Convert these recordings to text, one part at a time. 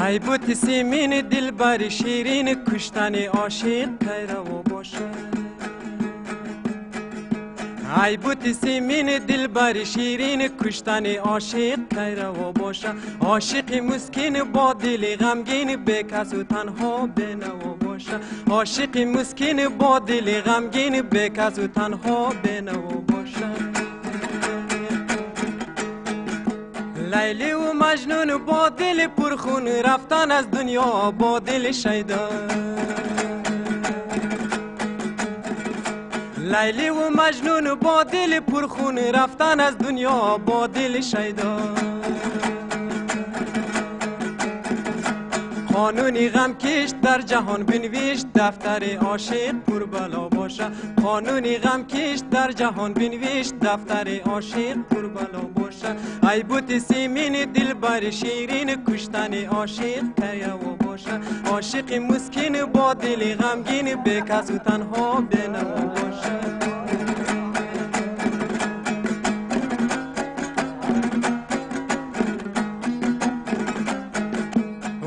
ای بوت سیمین دل بر شیرین کشتن عاشق پیرو باشه ای بوت سیمین دل بر شیرین کشتن عاشق پیرو باشه عاشق مسکین با دل غمگین به کس و تنها بنوا باشه عاشق مسکین با دل غمگین به کس و تنها بنوا باشه لیلی و مجنون با دل پرخون رفتن از دنیا با دل شیدا لیلی و مجنون با دل پرخون رفتن از دنیا با دل شیدا قانونی غم کشت در جهان بنوشت دفتر عاشق پر بلا باشه قانونی غم کشت در جهان بنوشت دفتر عاشق پر بلا باشه ای بوت سیمین دل بر شیرین کشتن عاشق پیرو باشه عاشق مسکین با دل غمگین به کس و تنها بنوا باشه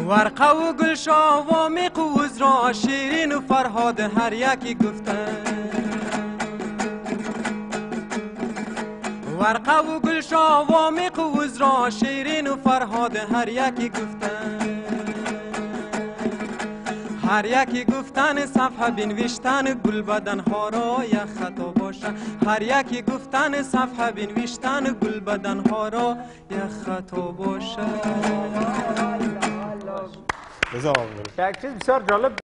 ورقه و گلشاه و میق و عذرا شیرین و فرهاد هر یکی گفتن ورقه و گلشاه و میق و عذرا شیرین و فرهاد هر یکی گفتن هر یکی گفتن صفحه بنوشتن گل بدن ها را یک خطا باشه هر یکی گفتن صفحه بنوشتن گل بدن ها را یک خطا باشه یک چیز بسیار جالب